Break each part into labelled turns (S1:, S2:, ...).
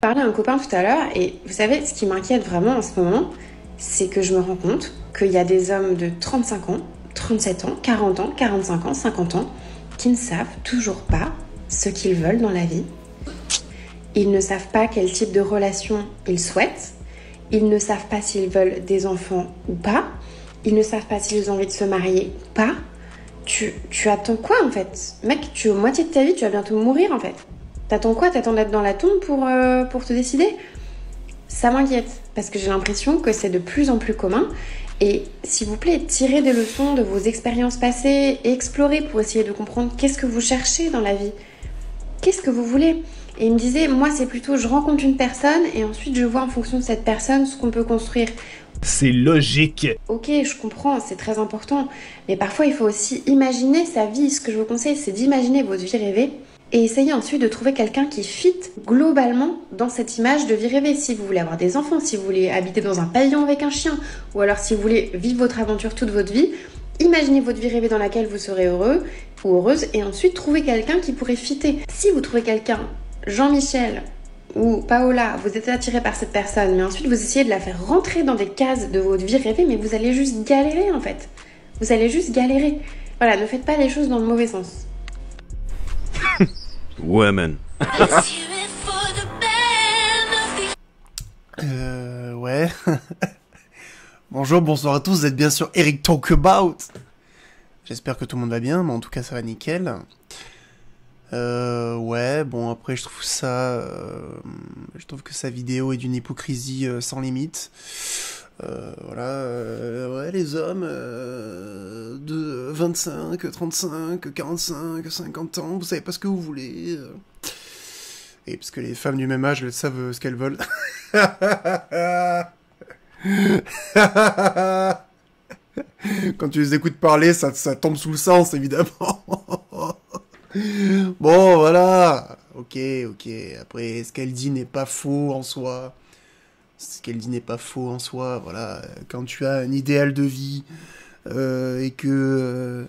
S1: Parlé à un copain tout à l'heure et vous savez, ce qui m'inquiète vraiment en ce moment, c'est que je me rends compte qu'il y a des hommes de 35 ans, 37 ans, 40 ans, 45 ans, 50 ans qui ne savent toujours pas ce qu'ils veulent dans la vie. Ils ne savent pas quel type de relation ils souhaitent. Ils ne savent pas s'ils veulent des enfants ou pas. Ils ne savent pas s'ils ont envie de se marier ou pas. Tu attends quoi en fait? Mec, tu es au moitié de ta vie, tu vas bientôt mourir en fait. T'attends quoi? T'attends d'être dans la tombe pour te décider? Ça m'inquiète, parce que j'ai l'impression que c'est de plus en plus commun. Et s'il vous plaît, tirez des leçons de vos expériences passées et explorez pour essayer de comprendre qu'est-ce que vous cherchez dans la vie. Qu'est-ce que vous voulez? Et il me disait, moi c'est plutôt je rencontre une personne et ensuite je vois en fonction de cette personne ce qu'on peut construire.
S2: C'est logique.
S1: Ok, je comprends, c'est très important. Mais parfois il faut aussi imaginer sa vie. Ce que je vous conseille, c'est d'imaginer votre vie rêvée. Et essayez ensuite de trouver quelqu'un qui fit globalement dans cette image de vie rêvée. Si vous voulez avoir des enfants, si vous voulez habiter dans un pavillon avec un chien, ou alors si vous voulez vivre votre aventure toute votre vie, imaginez votre vie rêvée dans laquelle vous serez heureux ou heureuse, et ensuite trouvez quelqu'un qui pourrait fitter. Si vous trouvez quelqu'un, Jean-Michel ou Paola, vous êtes attiré par cette personne, mais ensuite vous essayez de la faire rentrer dans des cases de votre vie rêvée, mais vous allez juste galérer en fait. Vous allez juste galérer. Voilà, ne faites pas les choses dans le mauvais sens.
S2: Ouais, man.
S3: Ouais. Bonjour, bonsoir à tous, vous êtes bien sûr Eric Talkabout. J'espère que tout le monde va bien, mais en tout cas ça va nickel. Ouais, bon après je trouve ça... je trouve que sa vidéo est d'une hypocrisie sans limite. Voilà, ouais, les hommes de 25, 35, 45, 50 ans, vous savez pas ce que vous voulez. Et parce que les femmes du même âge, elles savent ce qu'elles veulent. Quand tu les écoutes parler, ça tombe sous le sens, évidemment. Bon, voilà. Ok. Après, ce qu'elle dit n'est pas faux en soi. Voilà. Quand tu as un idéal de vie et que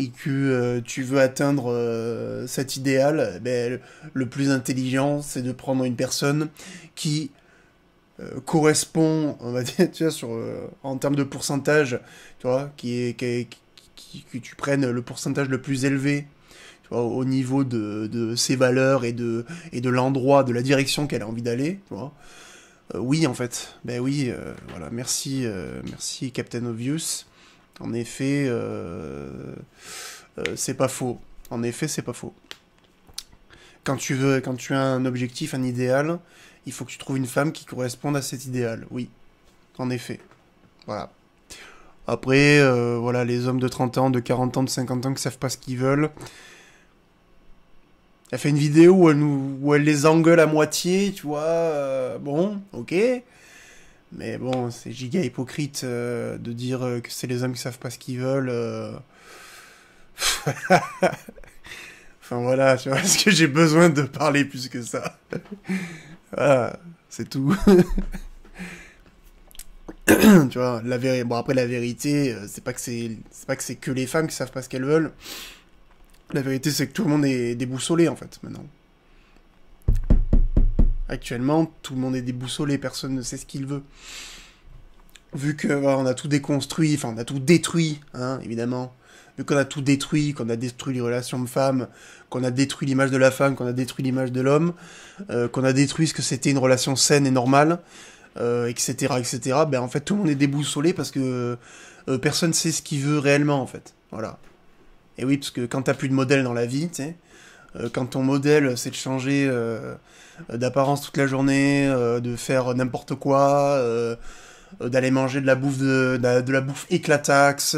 S3: tu veux atteindre cet idéal, ben, le plus intelligent, c'est de prendre une personne qui correspond, on va dire, tu vois, en termes de pourcentage, tu vois, que tu prennes le pourcentage le plus élevé, tu vois, au niveau de ses valeurs et de l'endroit, de la direction qu'elle a envie d'aller, tu vois. Oui, en fait. Ben oui, voilà. Merci Captain Obvious. En effet, c'est pas faux. En effet, c'est pas faux. Quand tu as un objectif, un idéal, il faut que tu trouves une femme qui corresponde à cet idéal. Oui. En effet. Voilà. Après, voilà, les hommes de 30 ans, de 40 ans, de 50 ans qui savent pas ce qu'ils veulent. Elle fait une vidéo où elle les engueule à moitié, tu vois. Bon, ok. Mais bon, c'est giga hypocrite de dire que c'est les hommes qui savent pas ce qu'ils veulent. Enfin voilà, tu vois, est-ce que j'ai besoin de parler plus que ça? Voilà, c'est tout. Tu vois, bon après la vérité, c'est pas que c'est que les femmes qui savent pas ce qu'elles veulent. La vérité, c'est que tout le monde est déboussolé, en fait, maintenant. Actuellement, tout le monde est déboussolé, personne ne sait ce qu'il veut. Vu que voilà, on a tout déconstruit, enfin, on a tout détruit, hein, évidemment. Vu qu'on a tout détruit, qu'on a détruit les relations de femmes, qu'on a détruit l'image de la femme, qu'on a détruit l'image de l'homme, qu'on a détruit ce que c'était une relation saine et normale, etc., ben, en fait, tout le monde est déboussolé parce que personne ne sait ce qu'il veut réellement, en fait. Voilà. Et oui, parce que quand t'as plus de modèle dans la vie, tu sais, quand ton modèle c'est de changer d'apparence toute la journée, de faire n'importe quoi, d'aller manger de la bouffe éclataxe,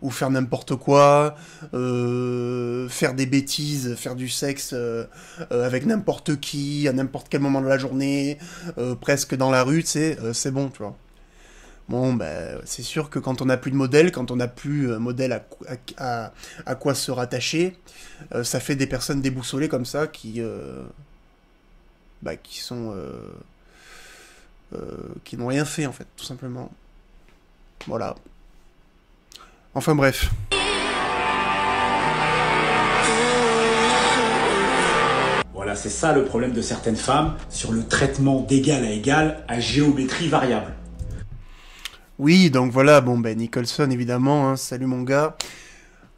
S3: ou faire n'importe quoi, faire des bêtises, faire du sexe avec n'importe qui, à n'importe quel moment de la journée, presque dans la rue, tu sais, c'est bon, tu vois. Bon, ben, c'est sûr que quand on n'a plus de modèle, quand on n'a plus modèle à quoi se rattacher, ça fait des personnes déboussolées comme ça qui sont qui n'ont rien fait en fait, tout simplement. Voilà. Enfin bref.
S4: Voilà Voilà, c'est ça le problème de certaines femmes sur le traitement d'égal à égal à géométrie variable.
S3: Oui, donc voilà, bon ben Nicholson évidemment, hein, salut mon gars.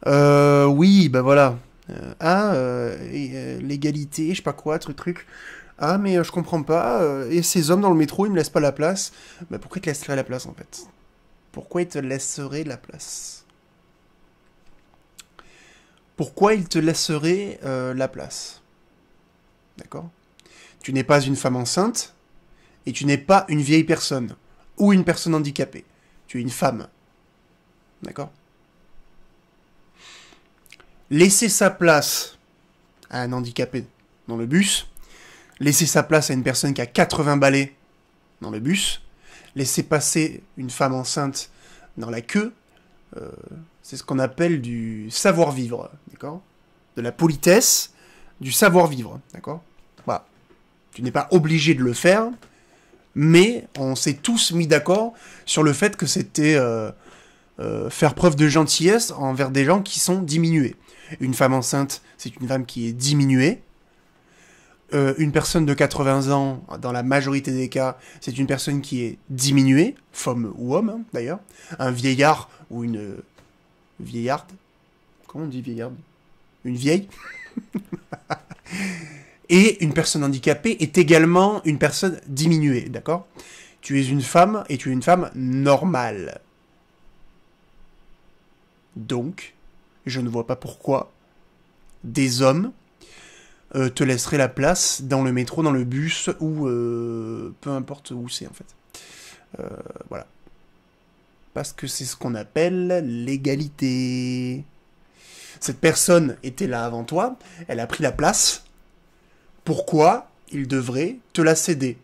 S3: Oui, ben voilà. L'égalité, je sais pas quoi, truc. Ah mais je comprends pas, et ces hommes dans le métro, ils me laissent pas la place. Ben pourquoi ils te laisseraient la place en fait? Pourquoi ils te laisseraient la place? Pourquoi ils te laisseraient la place? D'accord? Tu n'es pas une femme enceinte, et tu n'es pas une vieille personne, ou une personne handicapée. Tu es une femme. D'accord? Laisser sa place à un handicapé dans le bus, laisser sa place à une personne qui a 80 balais dans le bus, laisser passer une femme enceinte dans la queue, c'est ce qu'on appelle du savoir-vivre, d'accord? De la politesse, du savoir-vivre, d'accord? Voilà. Tu n'es pas obligé de le faire, mais on s'est tous mis d'accord sur le fait que c'était faire preuve de gentillesse envers des gens qui sont diminués. Une femme enceinte, c'est une femme qui est diminuée. Une personne de 80 ans, dans la majorité des cas, c'est une personne qui est diminuée, femme ou homme, hein, d'ailleurs. Un vieillard ou une vieillarde. Comment on dit vieillarde? Une vieille. Et une personne handicapée est également une personne diminuée, d'accord? Tu es une femme et tu es une femme normale. Donc, je ne vois pas pourquoi des hommes te laisseraient la place dans le métro, dans le bus, ou peu importe où c'est en fait. Voilà. Parce que c'est ce qu'on appelle l'égalité. Cette personne était là avant toi, elle a pris la place. Pourquoi il devrait te la céder?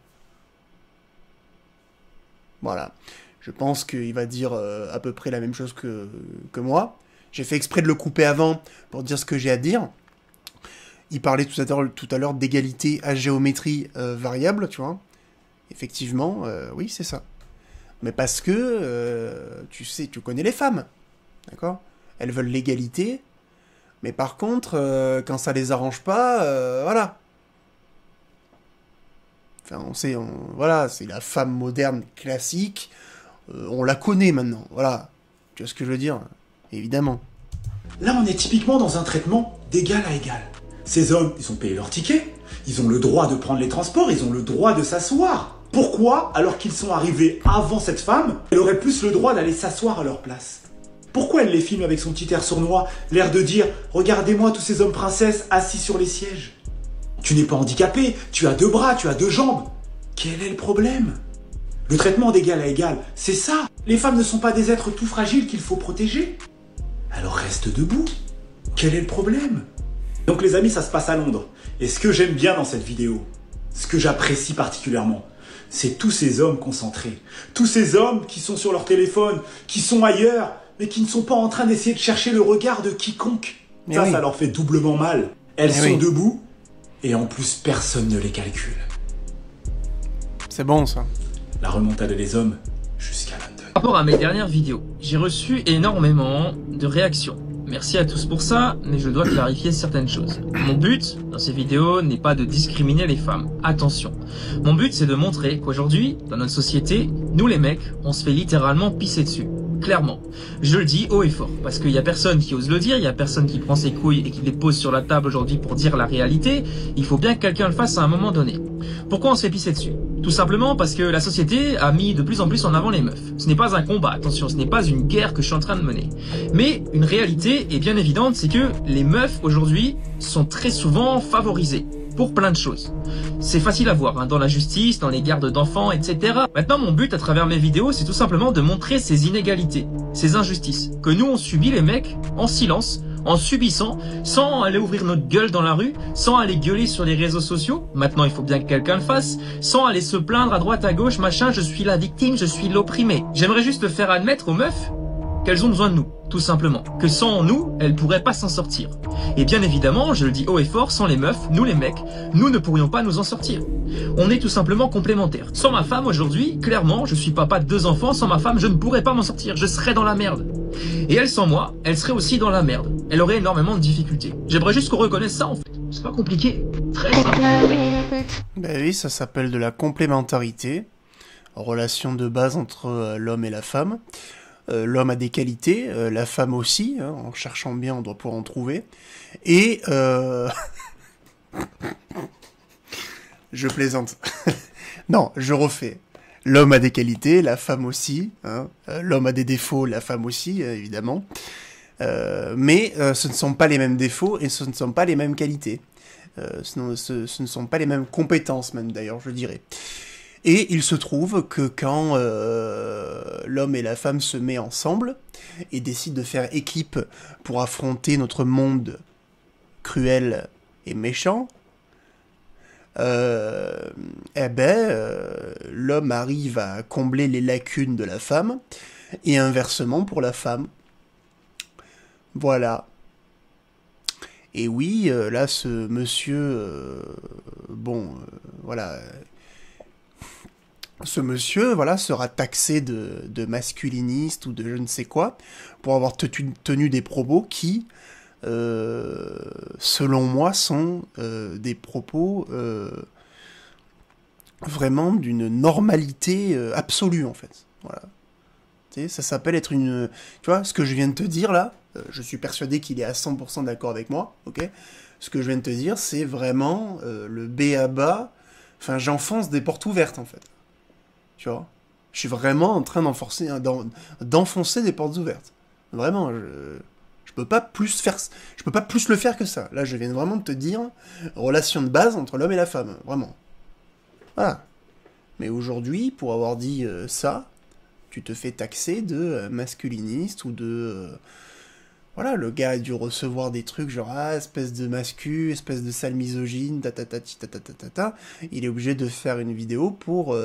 S3: Voilà. Je pense qu'il va dire à peu près la même chose que moi. J'ai fait exprès de le couper avant pour dire ce que j'ai à dire. Il parlait tout à l'heure d'égalité à géométrie variable, tu vois. Effectivement, oui, c'est ça. Mais parce que, tu sais, tu connais les femmes, d'accord? Elles veulent l'égalité, mais par contre, quand ça les arrange pas, voilà. Enfin, voilà, c'est la femme moderne classique, on la connaît maintenant, voilà. Tu vois ce que je veux dire? Évidemment.
S4: Là, on est typiquement dans un traitement d'égal à égal. Ces hommes, ils ont payé leur ticket, ils ont le droit de prendre les transports, ils ont le droit de s'asseoir. Pourquoi, alors qu'ils sont arrivés avant cette femme, elle aurait plus le droit d'aller s'asseoir à leur place? Pourquoi elle les filme avec son petit air sournois, l'air de dire « Regardez-moi tous ces hommes princesses assis sur les sièges ». Tu n'es pas handicapé, tu as 2 bras, tu as 2 jambes. Quel est le problème? Le traitement d'égal à égal, c'est ça. Les femmes ne sont pas des êtres tout fragiles qu'il faut protéger. Alors reste debout. Quel est le problème? Donc les amis, ça se passe à Londres. Et ce que j'aime bien dans cette vidéo, ce que j'apprécie particulièrement, c'est tous ces hommes concentrés. Tous ces hommes qui sont sur leur téléphone, qui sont ailleurs, mais qui ne sont pas en train d'essayer de chercher le regard de quiconque. Mais ça, oui, ça leur fait doublement mal. Elles sont debout, et en plus, personne ne les calcule.
S3: C'est bon, ça.
S4: La remontade des hommes jusqu'à London.
S5: Par rapport à mes dernières vidéos, j'ai reçu énormément de réactions. Merci à tous pour ça, mais je dois clarifier certaines choses. Mon but dans ces vidéos n'est pas de discriminer les femmes. Attention. Mon but, c'est de montrer qu'aujourd'hui, dans notre société, nous les mecs, on se fait littéralement pisser dessus. Clairement. Je le dis haut et fort, parce qu'il y a personne qui ose le dire, il y a personne qui prend ses couilles et qui les pose sur la table aujourd'hui pour dire la réalité. Il faut bien que quelqu'un le fasse à un moment donné. Pourquoi on se fait pisser dessus? Tout simplement parce que la société a mis de plus en plus en avant les meufs. Ce n'est pas un combat, attention, ce n'est pas une guerre que je suis en train de mener. Mais une réalité est bien évidente, c'est que les meufs aujourd'hui sont très souvent favorisées. Pour plein de choses. C'est facile à voir, hein, dans la justice, dans les gardes d'enfants, etc. Maintenant, mon but à travers mes vidéos, c'est tout simplement de montrer ces inégalités, ces injustices, que nous on subit les mecs, en silence, en subissant, sans aller ouvrir notre gueule dans la rue, sans aller gueuler sur les réseaux sociaux, maintenant il faut bien que quelqu'un le fasse, sans aller se plaindre à droite, à gauche, machin, je suis la victime, je suis l'opprimé. J'aimerais juste faire admettre aux meufs qu'elles ont besoin de nous, tout simplement. Que sans nous, elles pourraient pas s'en sortir. Et bien évidemment, je le dis haut et fort, sans les meufs, nous les mecs, nous ne pourrions pas nous en sortir. On est tout simplement complémentaires. Sans ma femme aujourd'hui, clairement, je suis papa de 2 enfants, sans ma femme, je ne pourrais pas m'en sortir, je serais dans la merde. Et elle sans moi, elle serait aussi dans la merde. Elle aurait énormément de difficultés. J'aimerais juste qu'on reconnaisse ça en fait. C'est pas compliqué. Très
S3: Ben oui, ça s'appelle de la complémentarité. Relation de base entre l'homme et la femme. L'homme a des qualités, la femme aussi, hein, en cherchant bien on doit pouvoir en trouver. Et... Je plaisante. Non, je refais. L'homme a des qualités, la femme aussi. Hein. L'homme a des défauts, la femme aussi, évidemment. Mais ce ne sont pas les mêmes défauts et ce ne sont pas les mêmes qualités. Ce ne sont pas les mêmes compétences, même d'ailleurs, je dirais. Et il se trouve que quand l'homme et la femme se mettent ensemble et décident de faire équipe pour affronter notre monde cruel et méchant, l'homme arrive à combler les lacunes de la femme, et inversement pour la femme. Voilà. Et oui, là, ce monsieur... voilà... Ce monsieur, voilà, sera taxé de masculiniste ou de je ne sais quoi, pour avoir tenu des propos qui... selon moi, sont des propos vraiment d'une normalité absolue, en fait. Voilà. Tu sais, ça s'appelle être une... Tu vois, ce que je viens de te dire, là, je suis persuadé qu'il est à 100% d'accord avec moi, ok ? Ce que je viens de te dire, c'est vraiment le b.a.-ba. Enfin, j'enfonce des portes ouvertes, en fait. Tu vois ? Je suis vraiment en train d'enfoncer des portes ouvertes. Vraiment, je peux pas plus le faire que ça. Là, je viens vraiment de te dire relation de base entre l'homme et la femme, vraiment. Voilà. Mais aujourd'hui, pour avoir dit ça, tu te fais taxer de masculiniste ou de voilà, le gars a dû recevoir des trucs genre espèce de mascu, espèce de sale misogyne, ta. Il est obligé de faire une vidéo pour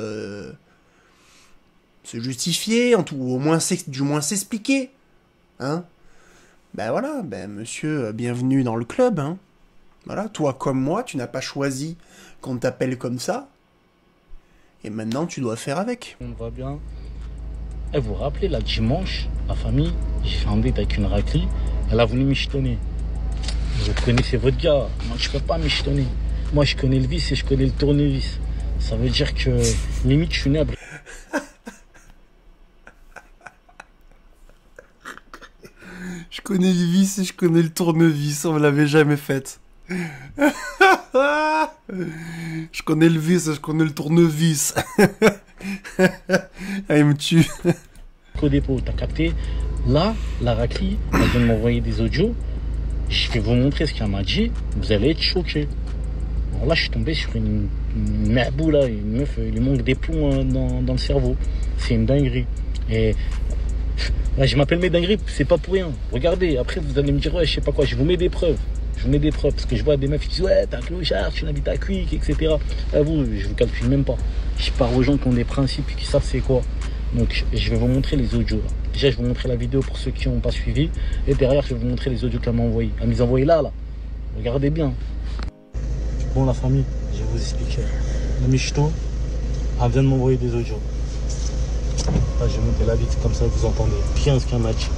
S3: se justifier, ou au moins du moins s'expliquer, hein. Ben voilà, monsieur, bienvenue dans le club, hein. Voilà, toi comme moi, tu n'as pas choisi qu'on t'appelle comme ça. Et maintenant, tu dois faire avec.
S6: On va bien. Et vous vous rappelez, là, dimanche, la famille, j'ai fait un date avec une raclie, elle a voulu michetonner. Vous connaissez votre gars, moi je peux pas michetonner. Moi je connais le vis et je connais le tournevis. Ça veut dire que, limite, je suis né à...
S3: Je connais le vis et je connais le tournevis, on me l'avait jamais faite. Je connais le vis et je connais le tournevis. Elle me tue.
S6: Au dépôt, t'as capté? Là, la raclie, elle vient de m'envoyer des audios. Je vais vous montrer ce qu'elle m'a dit. Vous allez être choqués. Alors là, je suis tombé sur une merbou, là, une meuf, il manque des plombs dans le cerveau. C'est une dinguerie. Et là, je m'appelle mes dingueries, c'est pas pour rien. Regardez, après vous allez me dire, ouais, je sais pas quoi, je vous mets des preuves. Parce que je vois des meufs qui disent, ouais, t'es un clochard, tu n'habites à Quick, etc. À vous, je vous calcule même pas. Je parle aux gens qui ont des principes et qui savent c'est quoi. Donc, je vais vous montrer les audios. Là. Déjà, je vais vous montrer la vidéo pour ceux qui n'ont pas suivi. Et derrière, je vais vous montrer les audios qu'elle m'a envoyés. Elle m'a envoyé là. Regardez bien. Bon, la famille, je vais vous expliquer. La Michto, elle vient de m'envoyer des audios. Là, je vais monter la vitre, comme ça vous entendez bien ce qu'elle m'a dit.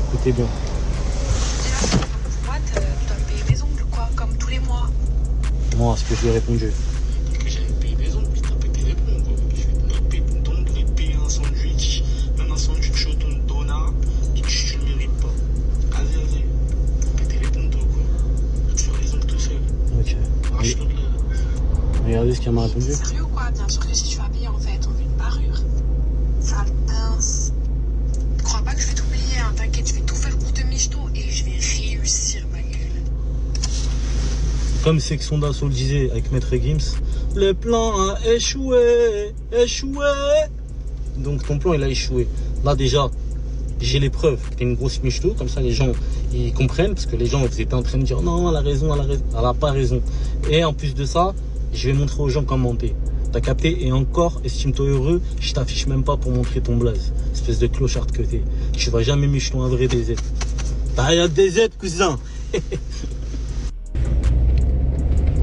S6: Écoutez bien.
S7: Moi, tu dois me payer mes ongles, quoi, comme tous les mois.
S6: Moi, ce que je lui ai répondu.
S8: Que j'avais payé mes ongles, puis t'as pété les plombs, quoi. Je vais payer ton ongle et payer un sandwich. Même un sandwich au ton donut, et tu le mérites pas. Vas-y. Péter les plombs, toi, quoi. Tu fais les ongles tout seul.
S6: Ok.
S8: Arrache-le là.
S6: Regardez ce qu'elle m'a répondu.
S7: Sérieux, quoi? Bien sûr que si tu vas payer, en fait, on veut une parure. Sale pince. Crois pas que je vais t'oublier, hein. T'inquiète, je vais tout faire pour te michto et je vais réussir, ma gueule.
S6: Comme Section d'Assaut le disait avec Maître Gims, le plan a échoué. Donc ton plan il a échoué. Là déjà, j'ai les preuves. T'es une grosse michto, comme ça les gens ils comprennent, parce que les gens ils étaient en train de dire non, elle a raison, elle a pas raison. Et en plus de ça, je vais montrer aux gens comment t'es. T'as capté? Et encore, estime-toi heureux, je t'affiche même pas pour montrer ton blaze. Espèce de clochard que t'es. Tu vas jamais micheton un vrai DZ. T'as des Z, cousin.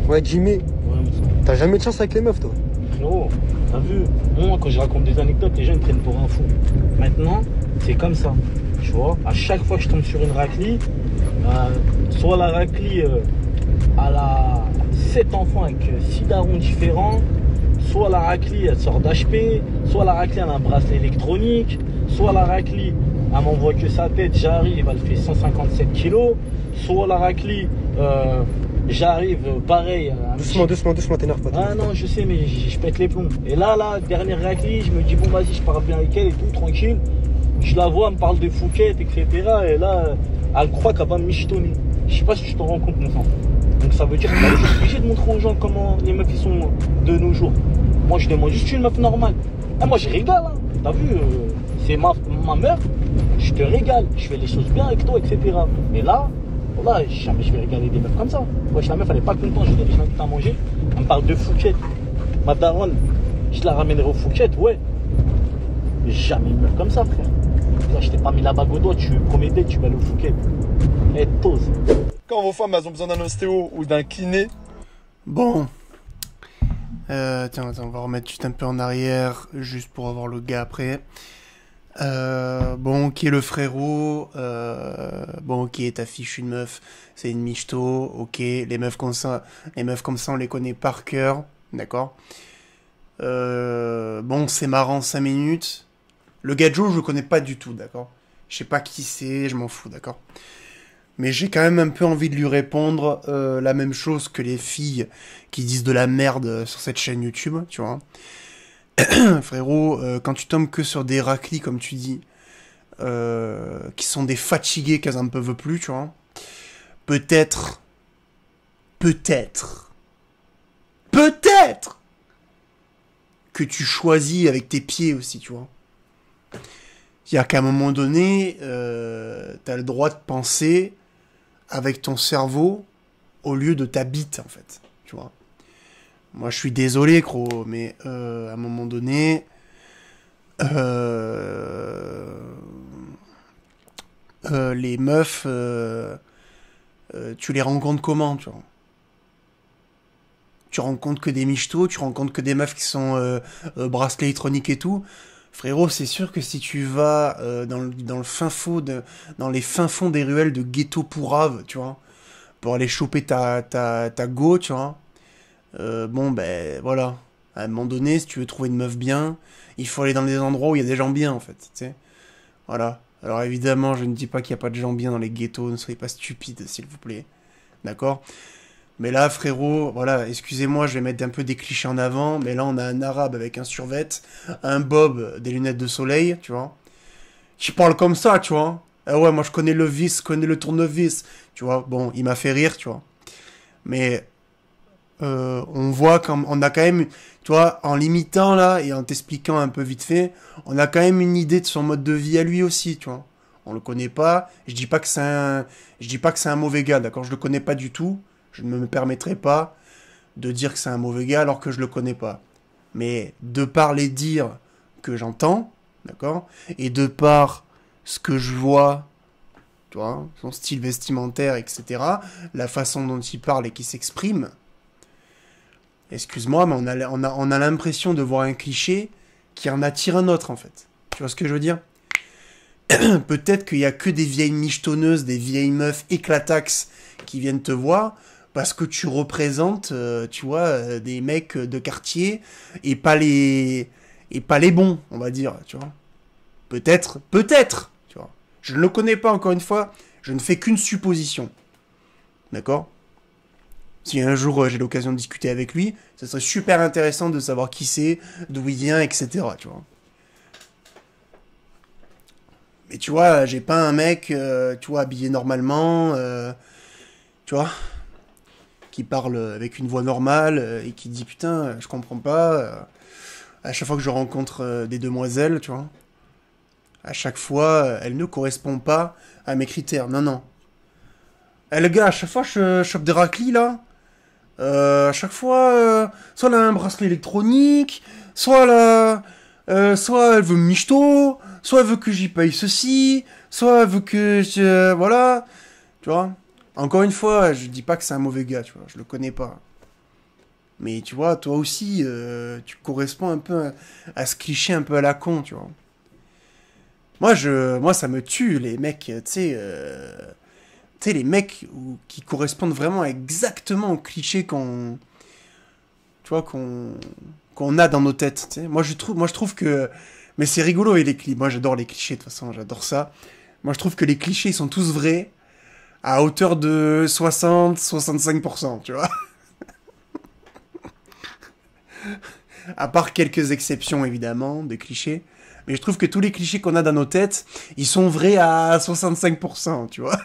S9: Ouais, Jimmy,
S6: Ouais,
S9: t'as jamais de chance avec les meufs, toi?
S6: frérot, t'as vu? Moi, quand je raconte des anecdotes, les gens ils me prennent pour un fou. Maintenant, c'est comme ça. Tu vois, à chaque fois que je tombe sur une raclie, soit la raclie, elle a 7 enfants avec 6 darons différents. Soit la raclie, elle sort d'HP, soit la raclie, elle a un bracelet électronique, soit la raclie, elle m'envoie que sa tête, j'arrive, elle fait 157 kilos, soit la raclie, j'arrive, pareil.
S9: Doucement, t'énerve pas.
S6: Ah non, je sais, mais je pète les plombs. Et là, dernière raclie, je me dis, bon, vas-y, je parle bien avec elle et tout, tranquille. Je la vois, elle me parle de Phuket, etc. Et là, elle croit qu'elle va me michetonner. Je sais pas si tu t'en rends compte, mon sang. Donc ça veut dire que je suis obligé de montrer aux gens comment les meufs ils sont de nos jours. Moi je demande juste une meuf normale. Et moi je régale, hein. T'as vu, c'est ma meuf, je te régale, je fais les choses bien avec toi, etc. Mais là, voilà, jamais je vais régaler des meufs comme ça. Wesh, la meuf elle est pas contente, je l'invite à manger, elle me parle de Phuket. Ma daronne, je la ramènerai au Phuket, ouais. Mais jamais une meuf comme ça, frère. Là, je t'ai pas mis la bague au doigt, tu promettais, tu vas aller au Phuket. Et pause.
S10: Quand vos femmes elles ont besoin d'un ostéo ou d'un kiné.
S3: Bon. Tiens, on va remettre juste un peu en arrière, juste pour avoir le gars après. Bon, qui est le frérot? Bon, ok, ta fiche une meuf, c'est une michto, ok. Les meufs comme ça, on les connaît par cœur, d'accord. Bon, c'est marrant 5 minutes. Le gars Joe, je le connais pas du tout, d'accord. Je sais pas qui c'est, je m'en fous, d'accord. Mais j'ai quand même un peu envie de lui répondre la même chose que les filles qui disent de la merde sur cette chaîne YouTube, tu vois. Frérot, quand tu tombes que sur des raclis, comme tu dis, qui sont des fatigués qu'elles en peuvent plus, tu vois, peut-être que tu choisis avec tes pieds aussi, tu vois. Il y a qu'à un moment donné, t'as le droit de penser avec ton cerveau au lieu de ta bite, en fait, tu vois. Moi, je suis désolé, gros, mais à un moment donné, les meufs, tu les rencontres comment, tu vois. Tu rencontres que des michtos, tu rencontres que des meufs qui sont bracelets électroniques et tout. Frérot, c'est sûr que si tu vas dans le fin fond dans les fins fonds des ruelles de ghetto pourrave, tu vois, pour aller choper ta go, tu vois, bon, ben, voilà. À un moment donné, si tu veux trouver une meuf bien, il faut aller dans des endroits où il y a des gens bien, en fait, tu sais. Voilà. Alors, évidemment, je ne dis pas qu'il n'y a pas de gens bien dans les ghettos, ne soyez pas stupides, s'il vous plaît. D'accord ? Mais là, frérot, voilà, excusez-moi, je vais mettre un peu des clichés en avant, mais là, on a un arabe avec un survêt, un bob, des lunettes de soleil, tu vois, qui parle comme ça, tu vois. Ah ouais, moi, je connais le vis, je connais le tournevis, tu vois. Bon, il m'a fait rire, tu vois. Mais on voit on a quand même, tu vois, en l'imitant, là, et en t'expliquant un peu vite fait, on a quand même une idée de son mode de vie à lui aussi, tu vois. On le connaît pas, je dis pas que c'est un mauvais gars, d'accord, je le connais pas du tout. Je ne me permettrai pas de dire que c'est un mauvais gars alors que je le connais pas. Mais de par les dires que j'entends, d'accord, et de par ce que je vois, tu vois, son style vestimentaire, etc., la façon dont il parle et qu'il s'exprime, excuse-moi, mais on a l'impression de voir un cliché qui en attire un autre, en fait. Tu vois ce que je veux dire? Peut-être qu'il y a que des vieilles michetonneuses, des vieilles meufs éclataxes qui viennent te voir, parce que tu représentes, tu vois, des mecs de quartier et pas les bons, on va dire, tu vois. Peut-être, tu vois. Je ne le connais pas, encore une fois, je ne fais qu'une supposition. D'accord ? Si un jour j'ai l'occasion de discuter avec lui, ça serait super intéressant de savoir qui c'est, d'où il vient, etc., tu vois. Mais tu vois, j'ai pas un mec, tu vois, habillé normalement, tu vois, qui parle avec une voix normale et qui dit putain, je comprends pas. À chaque fois que je rencontre des demoiselles, tu vois, à chaque fois, elles ne correspondent pas à mes critères. Non, non. Eh, le gars, à chaque fois, je chope des raclis, là. À chaque fois, soit elle a un bracelet électronique, soit elle veut michto, soit elle veut que j'y paye ceci, soit elle veut que voilà, tu vois. Encore une fois, je dis pas que c'est un mauvais gars, tu vois, je le connais pas. Mais tu vois, toi aussi, tu corresponds un peu à ce cliché un peu à la con, tu vois. Moi, ça me tue, les mecs, tu sais, tu sais, les mecs qui correspondent vraiment exactement au cliché qu'on a dans nos têtes. Tu sais. Moi, je trouve que... Mais c'est rigolo, et les clichés. Moi, j'adore les clichés, de toute façon, j'adore ça. Moi, je trouve que les clichés, ils sont tous vrais à hauteur de 60-65%, tu vois. À part quelques exceptions, évidemment, de clichés. Mais je trouve que tous les clichés qu'on a dans nos têtes, ils sont vrais à 65%, tu vois.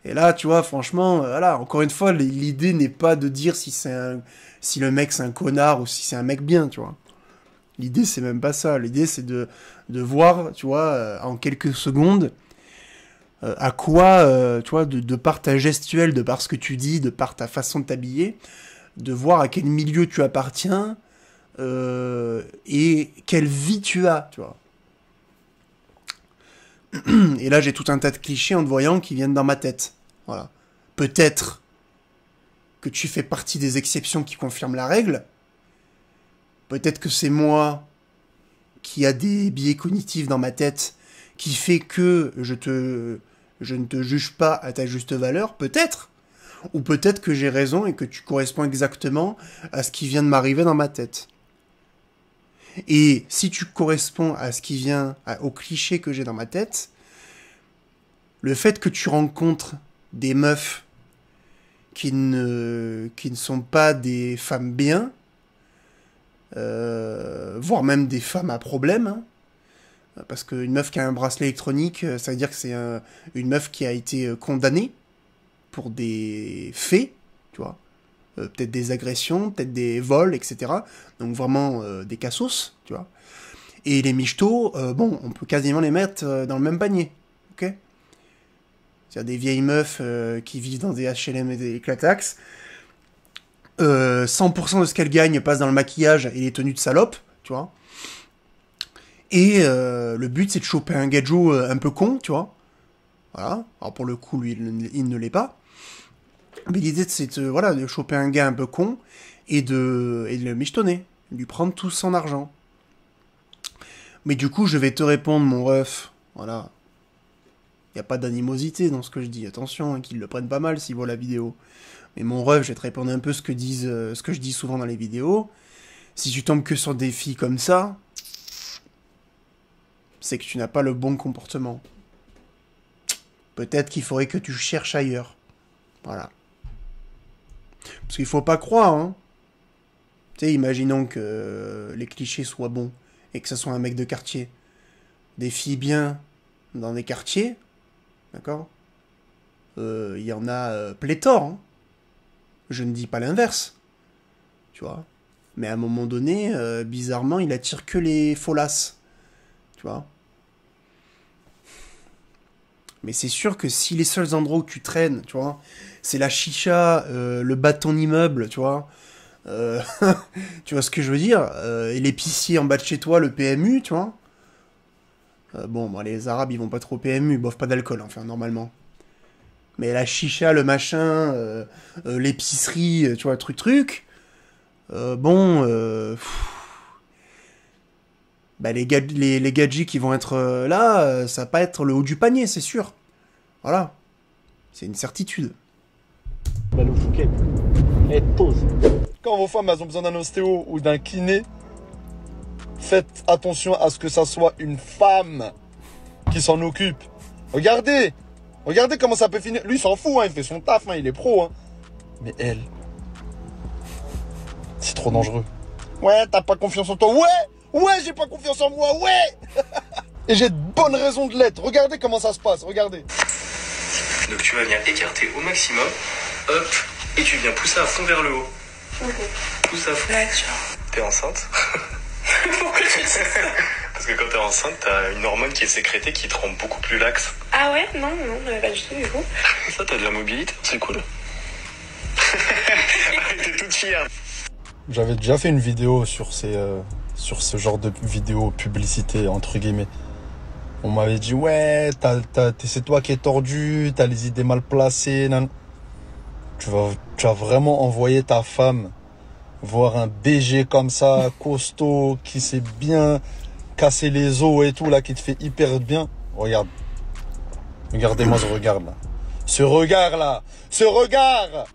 S3: Et là, tu vois, franchement, voilà, encore une fois, l'idée n'est pas de dire si le mec c'est un connard ou si c'est un mec bien, tu vois. L'idée, c'est même pas ça. L'idée, c'est de voir, tu vois, en quelques secondes, à quoi, tu vois, de par ta gestuelle, de par ce que tu dis, de par ta façon de t'habiller, de voir à quel milieu tu appartiens, et quelle vie tu as, tu vois. Et là, j'ai tout un tas de clichés en te voyant qui viennent dans ma tête. Voilà. Peut-être que tu fais partie des exceptions qui confirment la règle. Peut-être que c'est moi qui a des biais cognitifs dans ma tête qui fait que je ne te juge pas à ta juste valeur. Peut-être. Ou peut-être que j'ai raison et que tu corresponds exactement à ce qui vient de m'arriver dans ma tête. Et si tu corresponds à ce qui vient, au cliché que j'ai dans ma tête, le fait que tu rencontres des meufs qui ne sont pas des femmes bien, voire même des femmes à problème, hein, parce qu'une meuf qui a un bracelet électronique, ça veut dire que c'est une meuf qui a été condamnée pour des faits, tu vois. Peut-être des agressions, peut-être des vols, etc. Donc vraiment des cassos, tu vois. Et les michtos, bon, on peut quasiment les mettre dans le même panier, ok. C'est-à-dire des vieilles meufs qui vivent dans des HLM et des clatax. 100% de ce qu'elles gagnent passe dans le maquillage et les tenues de salope, tu vois. Et le but, c'est de choper un gadjo un peu con, tu vois. Voilà. Alors pour le coup, lui, il ne l'est pas. Mais l'idée, c'est de choper un gars un peu con et de le michetonner, de lui prendre tout son argent. Mais du coup, je vais te répondre, mon ref, voilà. Il n'y a pas d'animosité dans ce que je dis, attention, hein, qu'ils le prennent pas mal s'ils voient la vidéo. Mais mon ref, je vais te répondre un peu ce que je dis souvent dans les vidéos. Si tu tombes que sur des filles comme ça, c'est que tu n'as pas le bon comportement. Peut-être qu'il faudrait que tu cherches ailleurs. Voilà. Parce qu'il faut pas croire, hein. Tu sais, imaginons que les clichés soient bons et que ce soit un mec de quartier. Des filles bien dans des quartiers, d'accord ? Il y en a pléthore, hein. Je ne dis pas l'inverse, tu vois. Mais à un moment donné, bizarrement, il attire que les folasses, tu vois. Mais c'est sûr que si les seuls endroits où tu traînes, tu vois, c'est la chicha, le bâton immeuble, tu vois, tu vois ce que je veux dire, et l'épicier en bas de chez toi, le PMU, tu vois. Bon, les Arabes, ils vont pas trop au PMU, ils boivent pas d'alcool, enfin, normalement. Mais la chicha, le machin, l'épicerie, tu vois, truc, bah les gadgets qui vont être là, ça va pas être le haut du panier, c'est sûr. Voilà. C'est une certitude.
S10: Quand vos femmes elles ont besoin d'un ostéo ou d'un kiné, faites attention à ce que ça soit une femme qui s'en occupe. Regardez comment ça peut finir. Lui, il s'en fout, hein, il fait son taf, hein, il est pro. Hein. Mais elle, c'est trop dangereux. Ouais, t'as pas confiance en toi. Ouais, j'ai pas confiance en moi, ouais. Et j'ai de bonnes raisons de l'être. Regardez comment ça se passe, regardez.
S11: Donc tu vas venir écarter au maximum, hop, et tu viens pousser à fond vers le haut. Ok. Pousse à fond. T'es enceinte? Pourquoi tu dis ça? Parce que quand t'es enceinte, t'as une hormone qui est sécrétée qui te rend beaucoup plus laxe.
S7: Ah ouais? Non, pas du tout du coup.
S11: Ça, t'as de la mobilité, c'est cool. T'es toute fière.
S10: J'avais déjà fait une vidéo sur ce genre de vidéo publicité, entre guillemets. On m'avait dit, ouais, c'est toi qui es tordu, t'as les idées mal placées. Nan. Tu vas vraiment envoyer ta femme voir un BG comme ça, costaud, qui sait bien casser les os et tout, là, qui te fait hyper bien. Regarde. Regardez-moi ce regard là. Ce regard là. Ce regard.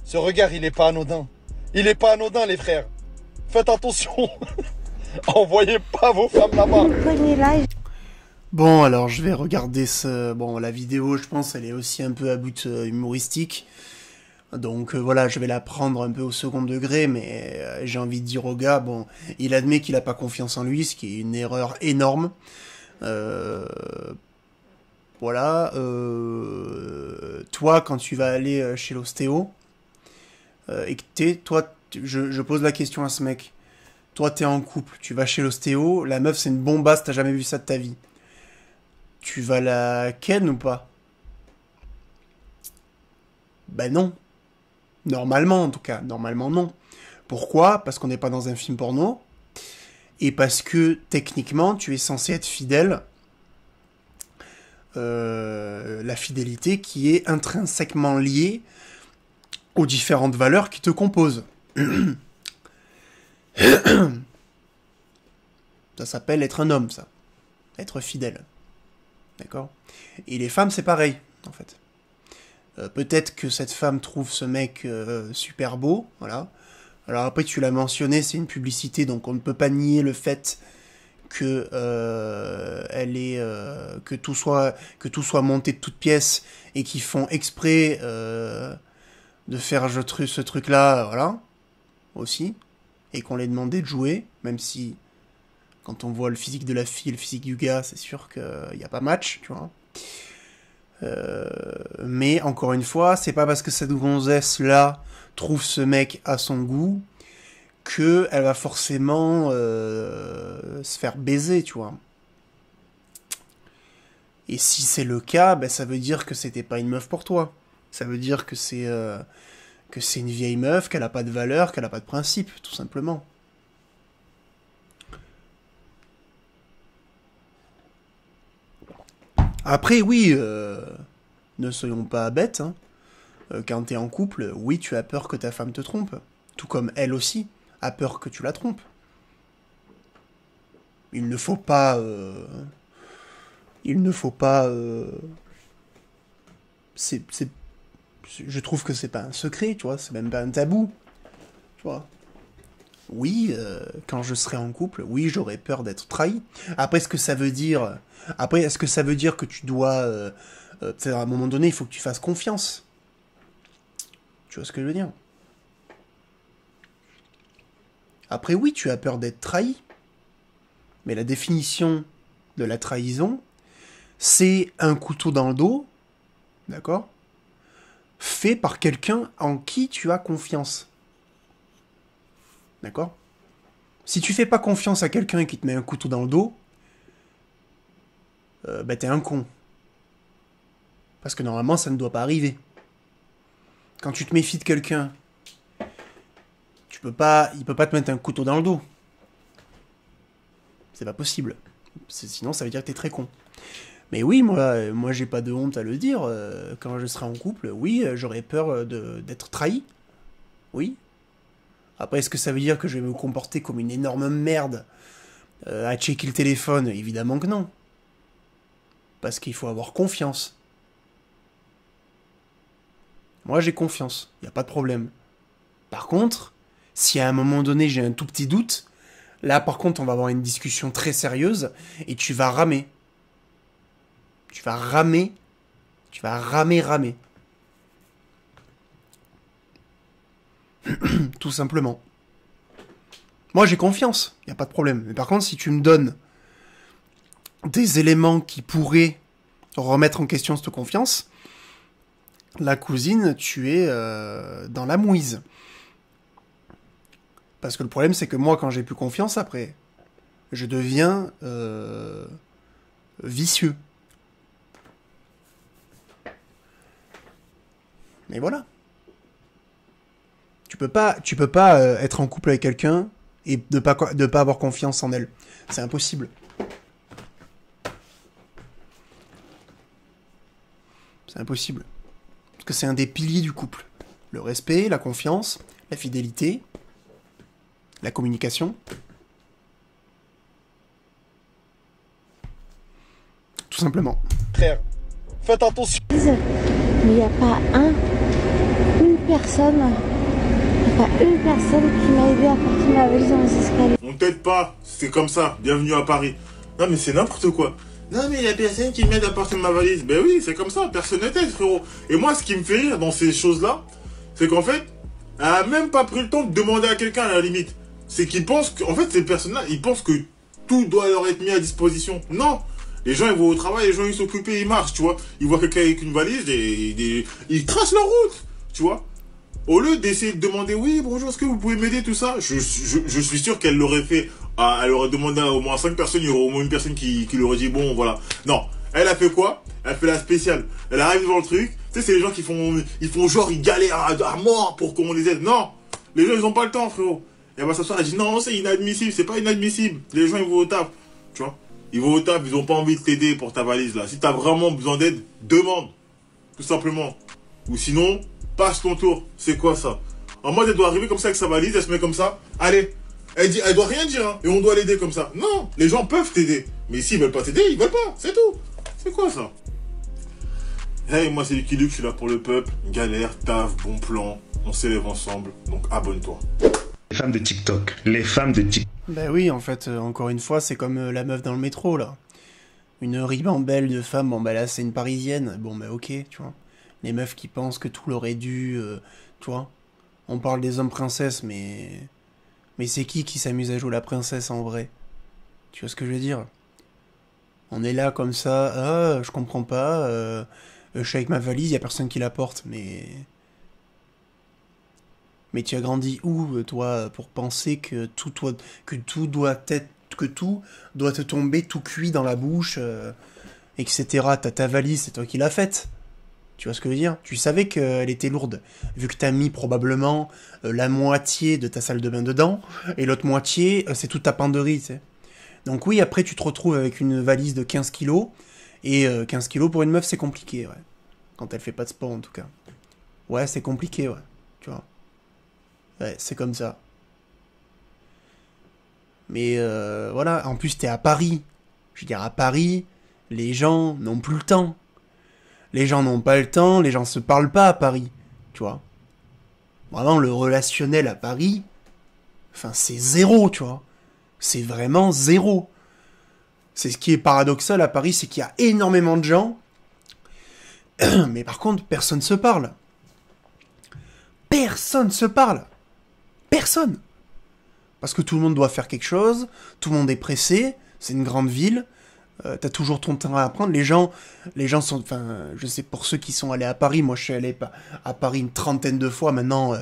S10: Ce regard, il est pas anodin. Il est pas anodin, les frères. Faites attention. Envoyez pas vos femmes là-bas.
S3: Bon, alors je vais regarder ce... Bon, la vidéo, je pense, elle est aussi un peu à but humoristique. Donc voilà, je vais la prendre un peu au second degré, mais j'ai envie de dire au gars, bon, il admet qu'il a pas confiance en lui, ce qui est une erreur énorme. Voilà. Toi, quand tu vas aller chez l'ostéo, et que toi, je pose la question à ce mec. Toi, t'es en couple, tu vas chez l'ostéo, la meuf, c'est une bombasse, t'as jamais vu ça de ta vie. Tu vas la ken ou pas? Ben non. Normalement, en tout cas. Normalement, non. Pourquoi? Parce qu'on n'est pas dans un film porno. Et parce que, techniquement, tu es censé être fidèle. La fidélité qui est intrinsèquement liée aux différentes valeurs qui te composent. Ça s'appelle être un homme, ça. Être fidèle. D'accord? Et les femmes, c'est pareil, en fait. Peut-être que cette femme trouve ce mec super beau, voilà. Alors après, tu l'as mentionné, c'est une publicité, donc on ne peut pas nier le fait que que tout soit monté de toutes pièces et qu'ils font exprès de faire ce truc-là, voilà, aussi, et qu'on les demandé de jouer, même si quand on voit le physique de la fille, le physique du gars, c'est sûr qu'il n'y a pas match, tu vois. Mais encore une fois, c'est pas parce que cette gonzesse-là trouve ce mec à son goût que elle va forcément se faire baiser, tu vois. Et si c'est le cas, ben ça veut dire que c'était pas une meuf pour toi. Ça veut dire que c'est une vieille meuf, qu'elle a pas de valeur, qu'elle a pas de principe, tout simplement. Après, oui, ne soyons pas bêtes, hein. Quand t'es en couple, oui, tu as peur que ta femme te trompe. Tout comme elle aussi a peur que tu la trompes. Il ne faut pas... je trouve que c'est pas un secret, tu vois, c'est même pas un tabou. Tu vois. Oui, quand je serai en couple, oui, j'aurai peur d'être trahi. Après, est-ce que ça veut dire que tu dois... à un moment donné, il faut que tu fasses confiance. Tu vois ce que je veux dire? Après, oui, tu as peur d'être trahi. Mais la définition de la trahison, c'est un couteau dans le dos, d'accord? Fait par quelqu'un en qui tu as confiance. D'accord? Si tu fais pas confiance à quelqu'un qui te met un couteau dans le dos, bah t'es un con. Parce que normalement, ça ne doit pas arriver. Quand tu te méfies de quelqu'un, il peut pas te mettre un couteau dans le dos. C'est pas possible. Sinon, ça veut dire que t'es très con. Mais oui, moi j'ai pas de honte à le dire. Quand je serai en couple, oui, j'aurai peur d'être trahi. Oui. Après, est-ce que ça veut dire que je vais me comporter comme une énorme merde à checker le téléphone? Évidemment que non. Parce qu'il faut avoir confiance. Moi, j'ai confiance. Il n'y a pas de problème. Par contre, si à un moment donné, j'ai un tout petit doute, là, par contre, on va avoir une discussion très sérieuse et tu vas ramer. Tu vas ramer. Tu vas ramer. Tout simplement. Moi, j'ai confiance. Il n'y a pas de problème. Mais par contre, si tu me donnes des éléments qui pourraient remettre en question cette confiance, la cousine, tu es dans la mouise. Parce que le problème, c'est que moi, quand j'ai plus confiance, après, je deviens vicieux. Mais voilà. Tu peux pas être en couple avec quelqu'un et de pas avoir confiance en elle. C'est impossible. C'est impossible. Parce que c'est un des piliers du couple. Le respect, la confiance, la fidélité, la communication. Tout simplement.
S10: Frère, faites attention.
S12: Mais il n'y a pas une personne qui m'a aidé à porter ma valise dans les escaliers.
S13: On t'aide pas, c'est comme ça, bienvenue à Paris. Non mais c'est n'importe quoi. Non mais il y a personne qui m'aide à porter ma valise. Ben oui, c'est comme ça, personne ne t'aide frérot. Et moi ce qui me fait rire dans ces choses-là, c'est qu'en fait, elle a même pas pris le temps de demander à quelqu'un à la limite. C'est qu'ils pensent que, en fait ces personnes-là, ils pensent que tout doit leur être mis à disposition. Non. Les gens ils vont au travail, les gens ils s'occupent, ils marchent, tu vois. Ils voient quelqu'un avec une valise, ils tracent leur route, tu vois. Au lieu d'essayer de demander, oui, bonjour, est-ce que vous pouvez m'aider, tout ça, je suis sûr qu'elle l'aurait fait. Elle aurait demandé à au moins 5 personnes, il y aurait au moins une personne qui lui aurait dit, bon, voilà. Non. Elle a fait quoi? Elle fait la spéciale. Elle arrive devant le truc. Tu sais, c'est les gens qui font genre, ils galèrent à mort pour qu'on les aide. Non. Les gens, ils ont pas le temps, frérot. Et elle va s'asseoir, elle dit, non, c'est inadmissible, c'est pas inadmissible. Les gens, ils vont au taf. Tu vois? Ils vont au taf, ils ont pas envie de t'aider pour ta valise, là. Si t'as vraiment besoin d'aide, demande. Tout simplement. Ou sinon, passe ton tour. C'est quoi ça? En mode, elle doit arriver comme ça avec sa valise, elle se met comme ça. Allez. Elle doit rien dire, hein. Et on doit l'aider comme ça. Non, les gens peuvent t'aider. Mais s'ils veulent pas t'aider, ils veulent pas. C'est tout. C'est quoi ça? Hey, moi c'est Lucky Luke, je suis là pour le peuple. Galère, taf, bon plan. On s'élève ensemble. Donc abonne-toi.
S2: Les femmes de TikTok. Les femmes de TikTok.
S3: Bah oui, en fait, encore une fois, c'est comme la meuf dans le métro, là. Une ribambelle de femmes, bon bah là c'est une parisienne. Bon bah ok, tu vois. Les meufs qui pensent que tout leur est dû, tu vois. On parle des hommes princesses, mais c'est qui s'amuse à jouer la princesse en vrai? Tu vois ce que je veux dire? On est là comme ça, ah, je comprends pas, je suis avec ma valise, y a personne qui la porte, mais tu as grandi où, toi, pour penser que tout doit te tomber tout cuit dans la bouche, etc. T'as ta valise, c'est toi qui l'as faite. Tu vois ce que je veux dire? Tu savais qu'elle était lourde, vu que t'as mis probablement la moitié de ta salle de bain dedans, et l'autre moitié, c'est toute ta penderie, tu sais. Donc oui, après tu te retrouves avec une valise de 15 kilos, et 15 kilos pour une meuf c'est compliqué, ouais. Quand elle fait pas de sport en tout cas. Ouais, c'est compliqué, ouais, tu vois. Ouais, c'est comme ça. Mais voilà, en plus t'es à Paris. Je veux dire, à Paris, les gens n'ont plus le temps. Les gens n'ont pas le temps, les gens se parlent pas à Paris, tu vois. Vraiment, le relationnel à Paris, enfin, c'est zéro, tu vois. C'est vraiment zéro. C'est ce qui est paradoxal à Paris, c'est qu'il y a énormément de gens, mais par contre, personne se parle. Personne se parle. Personne. Parce que tout le monde doit faire quelque chose, tout le monde est pressé, c'est une grande ville, t'as toujours ton temps à apprendre. Les gens sont, enfin, je sais, pour ceux qui sont allés à Paris, moi je suis allé à Paris une 30aine de fois maintenant,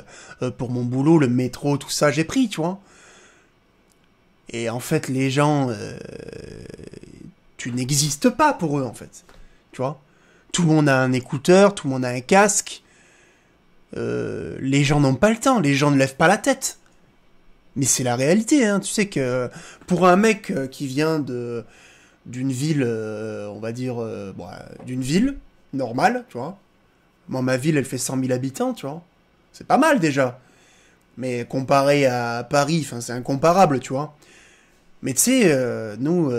S3: pour mon boulot, le métro, tout ça, j'ai pris, tu vois. Et en fait, les gens, tu n'existes pas pour eux, en fait. Tu vois. Tout le monde a un écouteur, tout le monde a un casque. Les gens n'ont pas le temps, les gens ne lèvent pas la tête. Mais c'est la réalité, hein. Tu sais que pour un mec qui vient d'une ville, on va dire, d'une ville normale, tu vois. Moi, ma ville, elle fait 100 000 habitants, tu vois. C'est pas mal déjà. Mais comparé à Paris, enfin, c'est incomparable, tu vois. Mais tu sais, nous,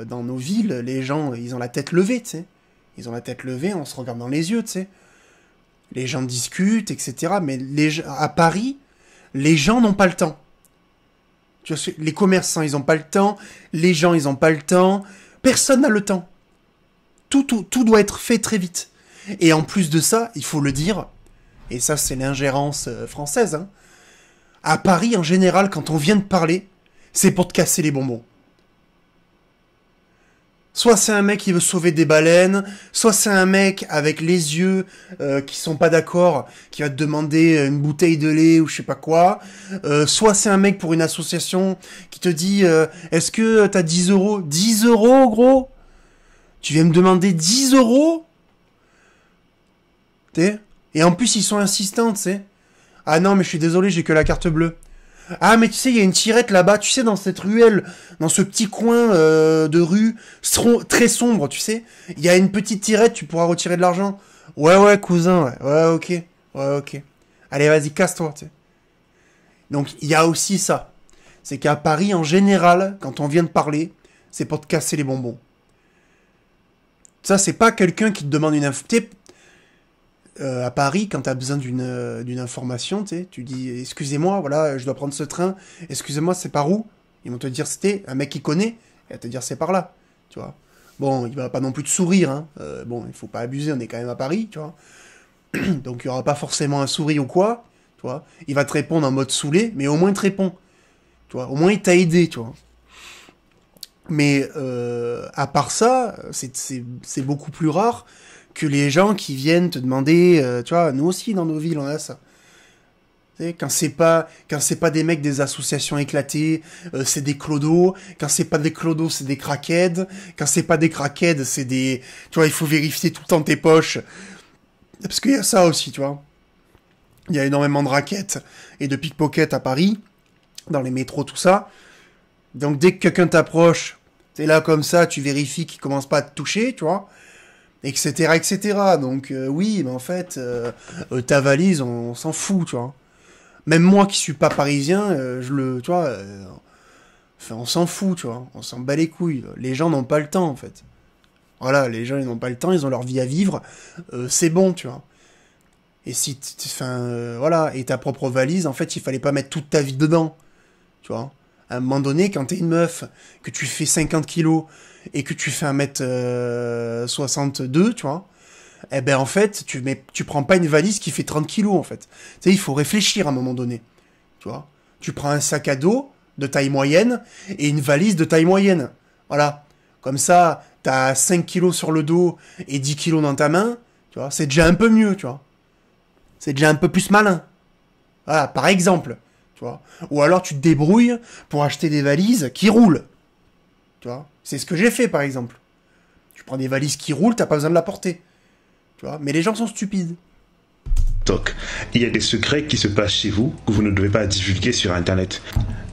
S3: dans nos villes, les gens, ils ont la tête levée, tu sais. Ils ont la tête levée, on se regarde dans les yeux, tu sais. Les gens discutent, etc. Mais à Paris, les gens n'ont pas le temps. Tu vois, les commerçants, ils n'ont pas le temps. Les gens, ils n'ont pas le temps. Personne n'a le temps. Tout doit être fait très vite. Et en plus de ça, il faut le dire, et ça, c'est l'ingérence française, hein. À Paris, en général, quand on vient de parler, c'est pour te casser les bonbons. Soit c'est un mec qui veut sauver des baleines, soit c'est un mec avec les yeux qui sont pas d'accord, qui va te demander une bouteille de lait ou je sais pas quoi. Soit c'est un mec pour une association qui te dit est-ce que t'as 10 euros? 10 euros, gros? Tu viens me demander 10 euros? T'sais? Et en plus, ils sont insistants, tu sais. Ah non, mais je suis désolé, j'ai que la carte bleue. Ah, mais tu sais, il y a une tirette là-bas, tu sais, dans cette ruelle, dans ce petit coin de rue, très sombre, tu sais. Il y a une petite tirette, tu pourras retirer de l'argent. Ouais, cousin, ouais, ok. Allez, vas-y, casse-toi, tu sais. Donc, il y a aussi ça. C'est qu'à Paris, en général, quand on vient de parler, c'est pour te casser les bonbons. Ça, c'est pas quelqu'un qui te demande une info. À Paris, quand t'as besoin d'une information, tu dis, excusez-moi, voilà, je dois prendre ce train, excusez-moi, c'est par où? Ils vont te dire, c'était un mec qui connaît, et va te dire, c'est par là, tu vois. Bon, il va pas non plus te sourire, hein. Bon, il faut pas abuser, on est quand même à Paris, tu vois. Donc, il y aura pas forcément un sourire ou quoi, tu vois. Il va te répondre en mode saoulé, mais au moins il te répond, tu vois. Au moins, il t'a aidé, tu vois. Mais à part ça, c'est beaucoup plus rare que les gens qui viennent te demander, tu vois, nous aussi dans nos villes on a ça. Tu sais, quand c'est pas des mecs des associations éclatées, c'est des clodos. Quand c'est pas des clodos, c'est des crackheads. Quand c'est pas des crackheads, c'est des, tu vois, il faut vérifier tout le temps tes poches, parce qu'il y a ça aussi, tu vois. Il y a énormément de rackets et de pickpockets à Paris, dans les métros, tout ça. Donc dès que quelqu'un t'approche, t'es là comme ça, tu vérifies qu'il commence pas à te toucher, tu vois, etc., etc. Donc oui, mais en fait, ta valise, on s'en fout, tu vois. Même moi qui suis pas parisien, tu vois, enfin, on s'en fout, tu vois, on s'en bat les couilles. Les gens n'ont pas le temps, en fait. Voilà, les gens, ils n'ont pas le temps, ils ont leur vie à vivre, c'est bon, tu vois. Et si, voilà, et ta propre valise, en fait, il fallait pas mettre toute ta vie dedans, tu vois. À un moment donné, quand t'es une meuf, que tu fais 50 kilos, et que tu fais 1m62, tu vois, eh ben, en fait, tu prends pas une valise qui fait 30 kilos, en fait. Tu sais, il faut réfléchir à un moment donné, tu vois. Tu prends un sac à dos de taille moyenne, et une valise de taille moyenne. Voilà. Comme ça, t'as 5 kilos sur le dos, et 10 kilos dans ta main, tu vois, c'est déjà un peu mieux, tu vois. C'est déjà un peu plus malin. Voilà, par exemple. Tu vois. Ou alors tu te débrouilles pour acheter des valises qui roulent. Tu vois. C'est ce que j'ai fait, par exemple. Tu prends des valises qui roulent, t'as pas besoin de la porter. Tu vois. Mais les gens sont stupides.
S2: TikTok. Il y a des secrets qui se passent chez vous que vous ne devez pas divulguer sur Internet.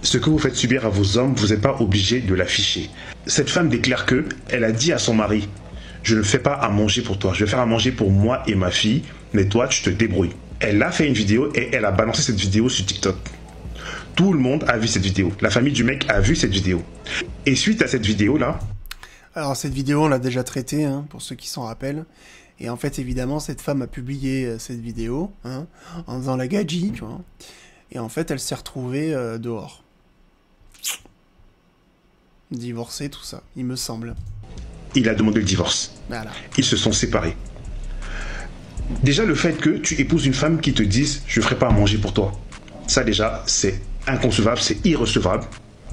S2: Ce que vous faites subir à vos hommes, vous n'êtes pas obligé de l'afficher. Cette femme déclare que elle a dit à son mari, je ne fais pas à manger pour toi, je vais faire à manger pour moi et ma fille, mais toi tu te débrouilles. Elle a fait une vidéo et elle a balancé cette vidéo sur TikTok. Tout le monde a vu cette vidéo. La famille du mec a vu cette vidéo. Et suite à cette vidéo-là...
S3: Alors cette vidéo, on l'a déjà traitée, hein, pour ceux qui s'en rappellent. Et en fait, évidemment, cette femme a publié cette vidéo, hein, en faisant la gadji, tu vois. Et en fait, elle s'est retrouvée dehors. Divorcée, tout ça, il me semble.
S2: Il a demandé le divorce.
S3: Voilà.
S2: Ils se sont séparés. Déjà, le fait que tu épouses une femme qui te dise « je ne ferai pas à manger pour toi », ça déjà, c'est inconcevable, c'est irrecevable.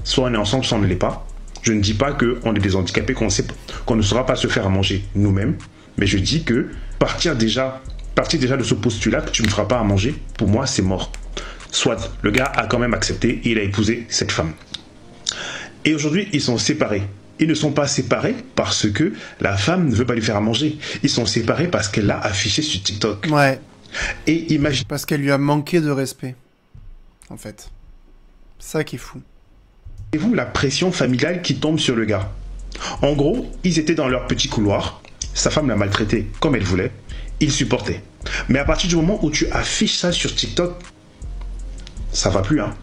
S2: Soit on est ensemble, soit on ne l'est pas. Je ne dis pas qu'on est des handicapés, qu'on ne saura pas se faire à manger nous-mêmes, mais je dis que partir déjà de ce postulat que tu ne feras pas à manger, pour moi, c'est mort. Soit le gars a quand même accepté et il a épousé cette femme. Et aujourd'hui, ils sont séparés. Ils ne sont pas séparés parce que la femme ne veut pas lui faire à manger. Ils sont séparés parce qu'elle l'a affiché sur TikTok.
S3: Ouais.
S2: Et imagine...
S3: Parce qu'elle lui a manqué de respect, en fait. Ça qui est fou.
S2: Et vous, la pression familiale qui tombe sur le gars. En gros, ils étaient dans leur petit couloir. Sa femme l'a maltraité comme elle voulait. Il supportait. Mais à partir du moment où tu affiches ça sur TikTok, ça va plus, hein.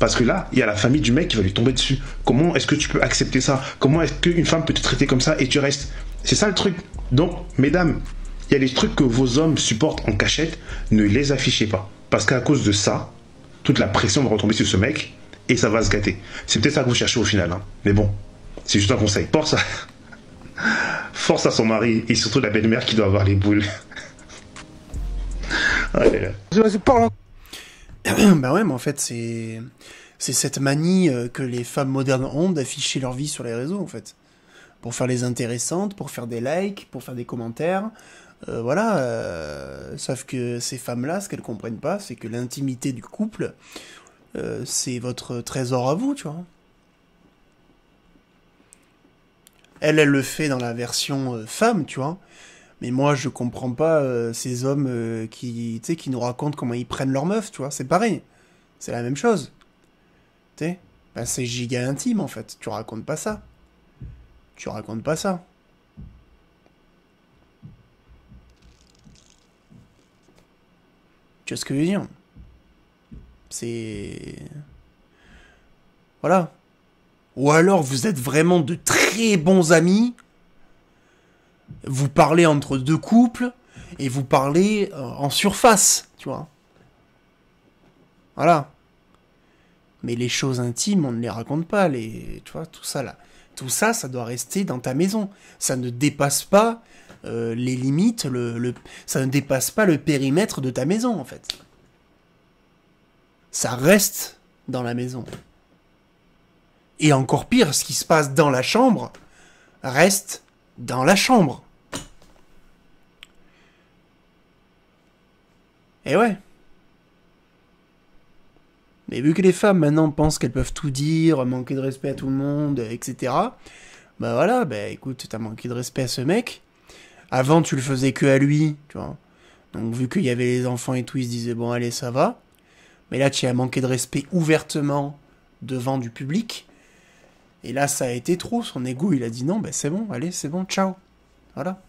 S2: Parce que là, il y a la famille du mec qui va lui tomber dessus. Comment est-ce que tu peux accepter ça? Comment est-ce qu'une femme peut te traiter comme ça et tu restes? C'est ça le truc. Donc, mesdames, il y a des trucs que vos hommes supportent en cachette, ne les affichez pas. Parce qu'à cause de ça, toute la pression va retomber sur ce mec et ça va se gâter. C'est peut-être ça que vous cherchez au final, hein. Mais bon, c'est juste un conseil. Force à son mari et surtout la belle-mère qui doit avoir les boules. Ouais,
S3: bah ouais, mais en fait, c'est cette manie que les femmes modernes ont d'afficher leur vie sur les réseaux, en fait. Pour faire les intéressantes, pour faire des likes, pour faire des commentaires. Voilà. Sauf que ces femmes-là, ce qu'elles comprennent pas, c'est que l'intimité du couple, c'est votre trésor à vous, tu vois. Elle le fait dans la version femme, tu vois. Mais moi, je comprends pas ces hommes qui nous racontent comment ils prennent leur meuf, tu vois. C'est pareil. C'est la même chose. Tu sais, ben, c'est giga intime, en fait. Tu racontes pas ça. Tu racontes pas ça. Tu vois ce que je veux dire? C'est... Voilà. Ou alors, vous êtes vraiment de très bons amis... Vous parlez entre deux couples, et vous parlez en surface, tu vois. Voilà. Mais les choses intimes, on ne les raconte pas, tu vois, tout ça là. Tout ça, ça doit rester dans ta maison. Ça ne dépasse pas les limites, ça ne dépasse pas le périmètre de ta maison, en fait. Ça reste dans la maison. Et encore pire, ce qui se passe dans la chambre reste dans la chambre. Et ouais. Mais vu que les femmes maintenant pensent qu'elles peuvent tout dire, manquer de respect à tout le monde, etc. Bah voilà, bah écoute, t'as manqué de respect à ce mec. Avant, tu le faisais que à lui, tu vois. Donc vu qu'il y avait les enfants et tout, ils se disaient bon allez, ça va. Mais là, tu as manqué de respect ouvertement devant du public. Et là, ça a été trop. Son ego, il a dit non, bah c'est bon, allez, c'est bon, ciao. Voilà.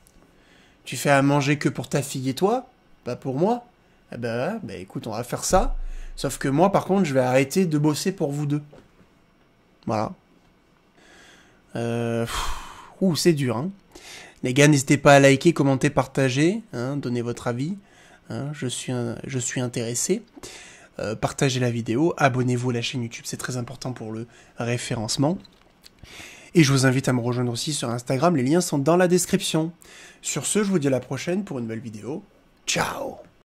S3: Tu fais à manger que pour ta fille et toi, pas pour moi. Eh ben, bah écoute, on va faire ça. Sauf que moi, par contre, je vais arrêter de bosser pour vous deux. Voilà. C'est dur, hein. Les gars, n'hésitez pas à liker, commenter, partager, hein, donnez votre avis. Hein, je suis intéressé. Partagez la vidéo, abonnez-vous à la chaîne YouTube, c'est très important pour le référencement. Et je vous invite à me rejoindre aussi sur Instagram, les liens sont dans la description. Sur ce, je vous dis à la prochaine pour une nouvelle vidéo. Ciao!